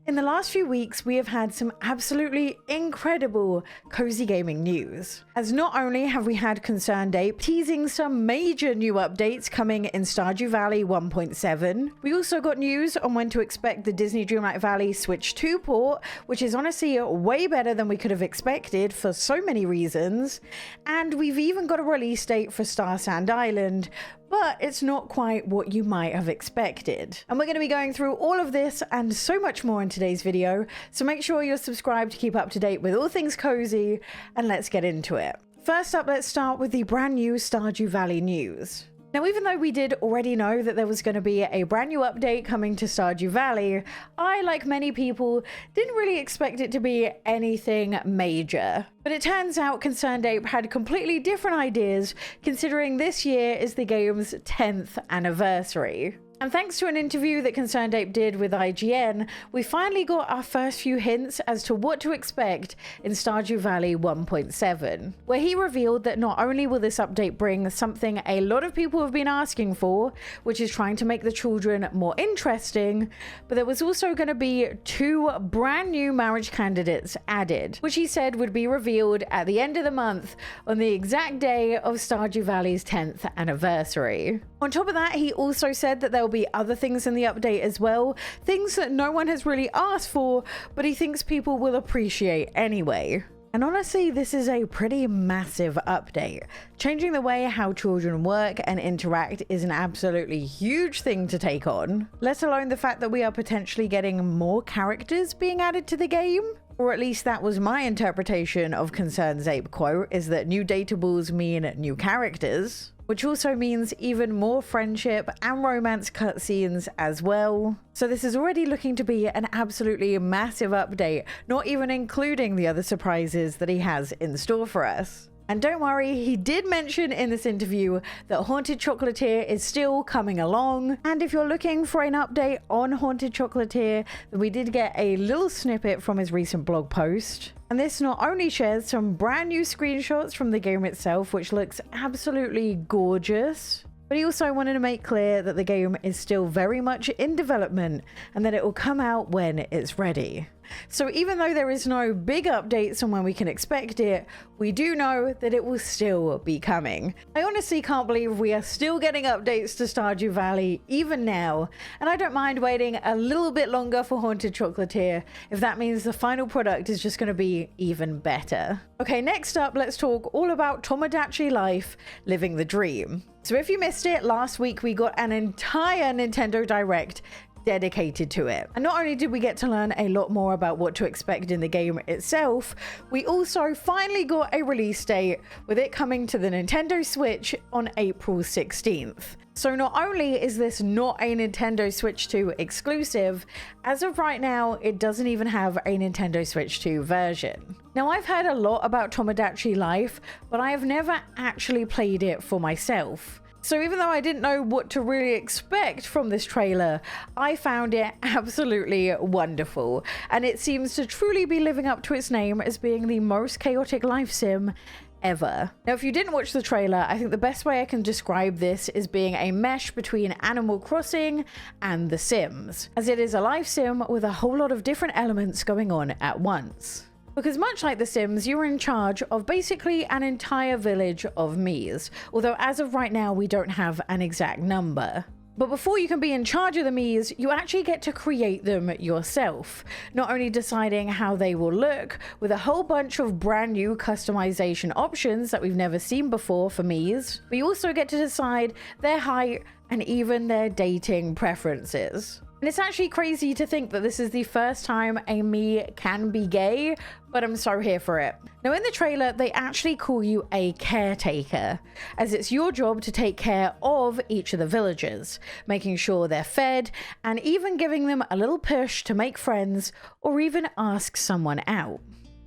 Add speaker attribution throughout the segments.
Speaker 1: In the last few weeks, we have had some absolutely incredible cozy gaming news. As not only have we had Concerned Ape teasing some major new updates coming in Stardew Valley 1.7, we also got news on when to expect the Disney Dreamlight Valley Switch 2 port, which is honestly way better than we could have expected for so many reasons, and we've even got a release date for Starsand Island, but it's not quite what you might have expected. And we're going to be going through all of this and so much more in today's video, so make sure you're subscribed to keep up to date with all things cozy, and let's get into it. First up, let's start with the brand new Stardew Valley news. Now, even though we did already know that there was going to be a brand new update coming to Stardew Valley, I, like many people, didn't really expect it to be anything major. But it turns out Concerned Ape had completely different ideas, considering this year is the game's 10th anniversary. And thanks to an interview that Concerned Ape did with IGN, we finally got our first few hints as to what to expect in Stardew Valley 1.7, where he revealed that not only will this update bring something a lot of people have been asking for, which is trying to make the children more interesting, but there was also going to be 2 brand new marriage candidates added, which he said would be revealed at the end of the month on the exact day of Stardew Valley's 10th anniversary. On top of that, he also said that there will be other things in the update as well, things that no one has really asked for, but he thinks people will appreciate anyway. And honestly, this is a pretty massive update. Changing the way how children work and interact is an absolutely huge thing to take on, let alone the fact that we are potentially getting more characters being added to the game. Or at least that was my interpretation of Concerned Ape quote, is that new datables mean new characters, which also means even more friendship and romance cutscenes as well. So this is already looking to be an absolutely massive update, not even including the other surprises that he has in store for us. And don't worry, he did mention in this interview that Haunted Chocolatier is still coming along. And if you're looking for an update on Haunted Chocolatier, then we did get a little snippet from his recent blog post. And this not only shares some brand new screenshots from the game itself, which looks absolutely gorgeous, but he also wanted to make clear that the game is still very much in development and that it will come out when it's ready. So even though there is no big updates on when we can expect it, we do know that it will still be coming. I honestly can't believe we are still getting updates to Stardew Valley even now, and I don't mind waiting a little bit longer for Haunted Chocolatier if that means the final product is just going to be even better. Okay, next up, let's talk all about Tomodachi Life Living the Dream. So if you missed it, last week we got an entire Nintendo Direct dedicated to it. And not only did we get to learn a lot more about what to expect in the game itself, we also finally got a release date, with it coming to the Nintendo Switch on April 16th. So not only is this not a Nintendo Switch 2 exclusive, as of right now, it doesn't even have a Nintendo Switch 2 version. Now, I've heard a lot about Tomodachi Life, but I have never actually played it for myself. So even though I didn't know what to really expect from this trailer, I found it absolutely wonderful. And it seems to truly be living up to its name as being the most chaotic life sim ever. Now, if you didn't watch the trailer, I think the best way I can describe this is being a mesh between Animal Crossing and The Sims, as it is a life sim with a whole lot of different elements going on at once. Because much like The Sims, you're in charge of basically an entire village of Miis, although as of right now we don't have an exact number. But before you can be in charge of the Miis, you actually get to create them yourself, not only deciding how they will look, with a whole bunch of brand new customization options that we've never seen before for Miis, but you also get to decide their height and even their dating preferences. And it's actually crazy to think that this is the first time a Mii can be gay, but I'm so here for it. Now, in the trailer, they actually call you a caretaker, as it's your job to take care of each of the villagers, making sure they're fed, and even giving them a little push to make friends or even ask someone out.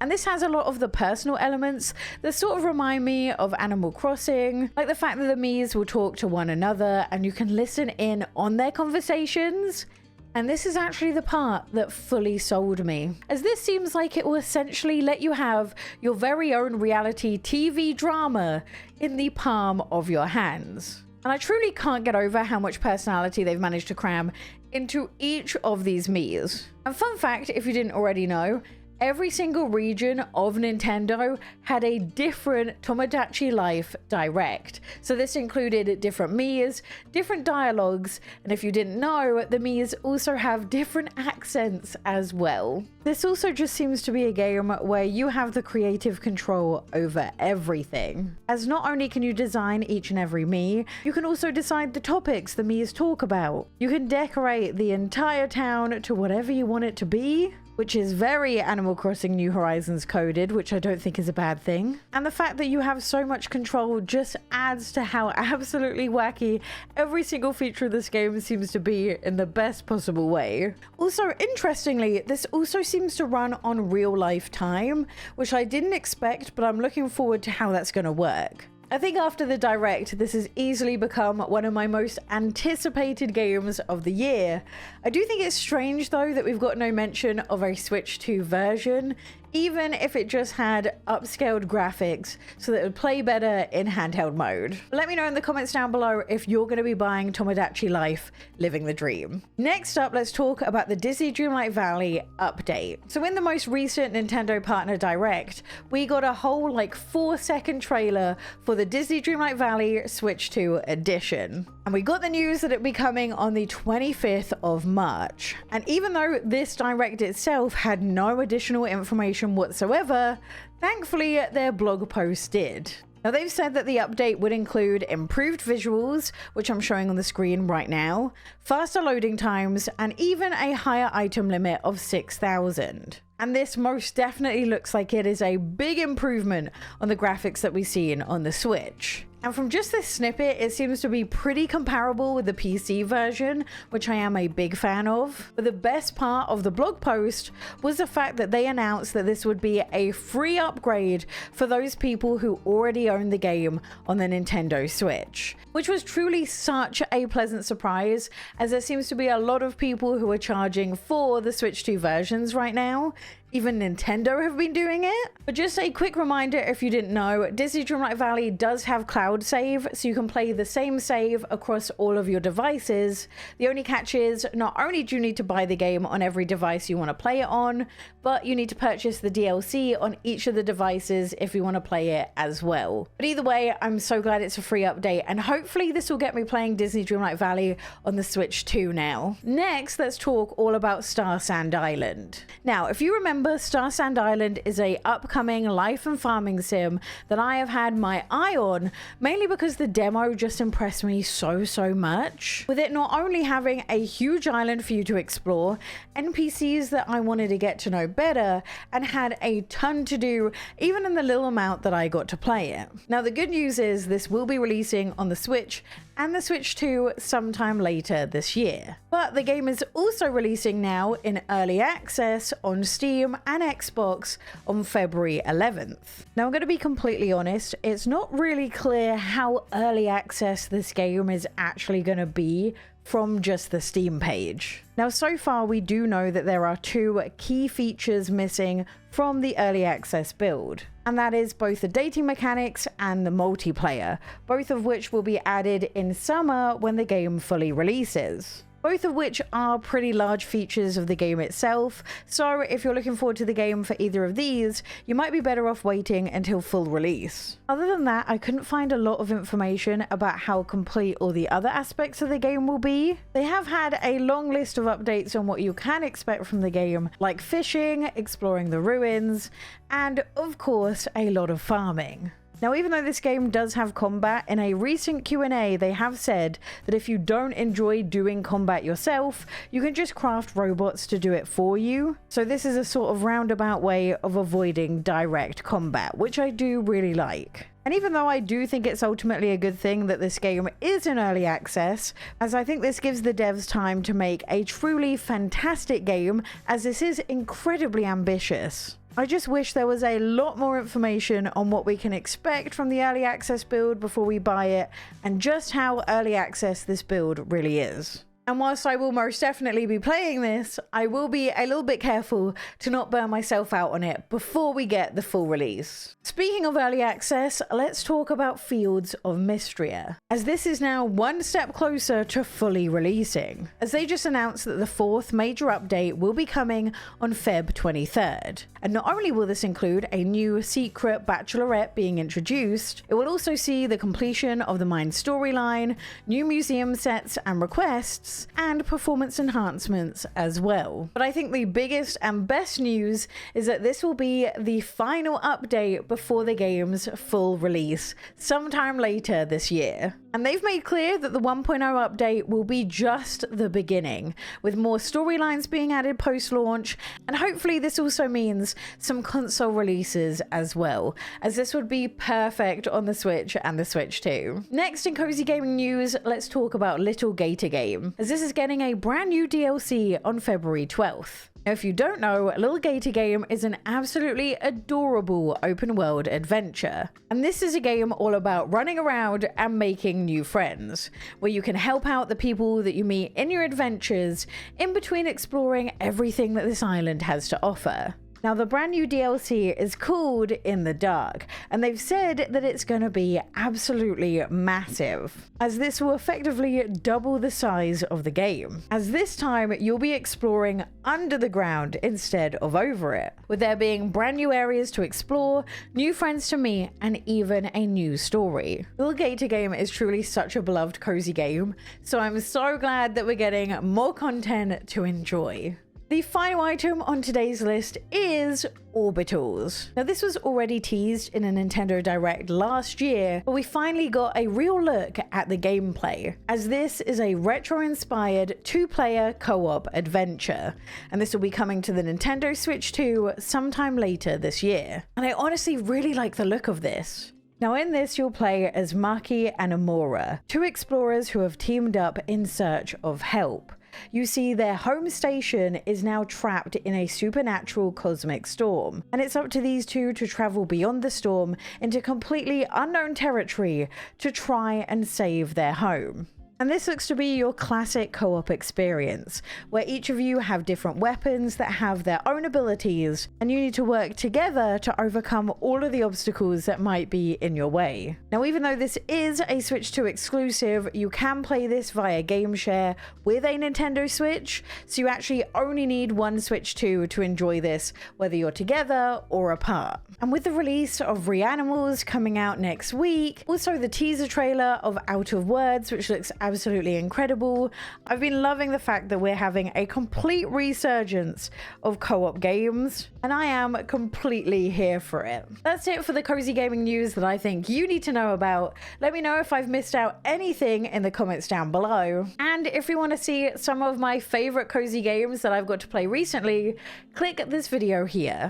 Speaker 1: And this has a lot of the personal elements that sort of remind me of Animal Crossing, like the fact that the Miis will talk to one another and you can listen in on their conversations. And this is actually the part that fully sold me, as this seems like it will essentially let you have your very own reality TV drama in the palm of your hands. And I truly can't get over how much personality they've managed to cram into each of these Miis. And fun fact, if you didn't already know, every single region of Nintendo had a different Tomodachi Life Direct. So this included different Miis, different dialogues, and if you didn't know, the Miis also have different accents as well. This also just seems to be a game where you have the creative control over everything. As not only can you design each and every Mii, you can also decide the topics the Miis talk about. You can decorate the entire town to whatever you want it to be, which is very Animal Crossing New Horizons coded, which I don't think is a bad thing. And the fact that you have so much control just adds to how absolutely wacky every single feature of this game seems to be in the best possible way. Also, interestingly, this also seems to run on real life time, which I didn't expect, but I'm looking forward to how that's going to work. I think after the Direct, this has easily become one of my most anticipated games of the year. I do think it's strange though that we've got no mention of a Switch 2 version, even if it just had upscaled graphics so that it would play better in handheld mode. Let me know in the comments down below if you're going to be buying Tomodachi Life Living the Dream. Next up, let's talk about the Disney Dreamlight Valley update. So in the most recent Nintendo Partner Direct, we got a whole 4-second trailer for the Disney Dreamlight Valley Switch 2 edition. And we got the news that it'd be coming on the 25th of March. And even though this Direct itself had no additional information whatsoever, thankfully their blog post did. Now they've said that the update would include improved visuals, which I'm showing on the screen right now, faster loading times, and even a higher item limit of 6,000. And this most definitely looks like it is a big improvement on the graphics that we've seen on the Switch. And from just this snippet, it seems to be pretty comparable with the PC version, which I am a big fan of. But the best part of the blog post was the fact that they announced that this would be a free upgrade for those people who already own the game on the Nintendo Switch, which was truly such a pleasant surprise, as there seems to be a lot of people who are charging for the Switch 2 versions right now. Even Nintendo have been doing it. But just a quick reminder, if you didn't know, Disney Dreamlight Valley does have cloud save, so you can play the same save across all of your devices. The only catch is, not only do you need to buy the game on every device you want to play it on, but you need to purchase the DLC on each of the devices if you want to play it as well. But either way, I'm so glad it's a free update, and hopefully this will get me playing Disney Dreamlight Valley on the Switch 2 now. Next, let's talk all about Starsand Island. Now, if you remember, Starsand Island is a upcoming life and farming sim that I have had my eye on, mainly because the demo just impressed me so much. With it not only having a huge island for you to explore, NPCs that I wanted to get to know better, and had a ton to do even in the little amount that I got to play it. Now the good news is this will be releasing on the Switch and the Switch 2 sometime later this year. But the game is also releasing now in early access on Steam and Xbox on February 11th. Now I'm going to be completely honest, it's not really clear how early access this game is actually going to be from just the Steam page. Now, so far we do know that there are 2 key features missing from the early access build, and that is both the dating mechanics and the multiplayer, both of which will be added in summer when the game fully releases. Both of which are pretty large features of the game itself, so if you're looking forward to the game for either of these, you might be better off waiting until full release. Other than that, I couldn't find a lot of information about how complete all the other aspects of the game will be. They have had a long list of updates on what you can expect from the game, like fishing, exploring the ruins, and of course, a lot of farming. Now, even though this game does have combat, in a recent Q&A they have said that if you don't enjoy doing combat yourself, you can just craft robots to do it for you. So this is a sort of roundabout way of avoiding direct combat, which I do really like. And even though I do think it's ultimately a good thing that this game is in early access, as I think this gives the devs time to make a truly fantastic game, as this is incredibly ambitious. I just wish there was a lot more information on what we can expect from the early access build before we buy it, and just how early access this build really is. And whilst I will most definitely be playing this, I will be a little bit careful to not burn myself out on it before we get the full release. Speaking of early access, let's talk about Fields of Mistria, as this is now one step closer to fully releasing, as they just announced that the fourth major update will be coming on Feb 23rd. And not only will this include a new secret bachelorette being introduced, it will also see the completion of the Mine storyline, new museum sets and requests, and performance enhancements as well. But I think the biggest and best news is that this will be the final update before the game's full release sometime later this year. And they've made clear that the 1.0 update will be just the beginning, with more storylines being added post-launch, and hopefully this also means some console releases as well, as this would be perfect on the Switch and the Switch 2. Next in cozy gaming news, let's talk about Little Gator Game, as this is getting a brand new DLC on February 12th. Now, if you don't know, Little Gator Game is an absolutely adorable open world adventure. And this is a game all about running around and making new friends, where you can help out the people that you meet in your adventures in between exploring everything that this island has to offer. Now, the brand new DLC is called In the Dark, and they've said that it's going to be absolutely massive, as this will effectively double the size of the game, as this time you'll be exploring under the ground instead of over it, with there being brand new areas to explore, new friends to meet, and even a new story. Little Gator Game is truly such a beloved cozy game, so I'm so glad that we're getting more content to enjoy. The final item on today's list is Orbitals. Now, this was already teased in a Nintendo Direct last year, but we finally got a real look at the gameplay, as this is a retro-inspired two-player co-op adventure, and this will be coming to the Nintendo Switch 2 sometime later this year. And I honestly really like the look of this. Now, in this, you'll play as Maki and Amora, two explorers who have teamed up in search of help. You see, their home station is now trapped in a supernatural cosmic storm, and it's up to these two to travel beyond the storm into completely unknown territory to try and save their home. And this looks to be your classic co-op experience, where each of you have different weapons that have their own abilities, and you need to work together to overcome all of the obstacles that might be in your way. Now, even though this is a Switch 2 exclusive, you can play this via Game Share with a Nintendo Switch, so you actually only need one Switch 2 to enjoy this, whether you're together or apart. And with the release of Reanimals coming out next week, also the teaser trailer of Out of Words, which looks absolutely incredible, I've been loving the fact that we're having a complete resurgence of co-op games, and I am completely here for it. That's it for the cozy gaming news that I think you need to know about. Let me know if I've missed out anything in the comments down below. And if you want to see some of my favorite cozy games that I've got to play recently, click this video here.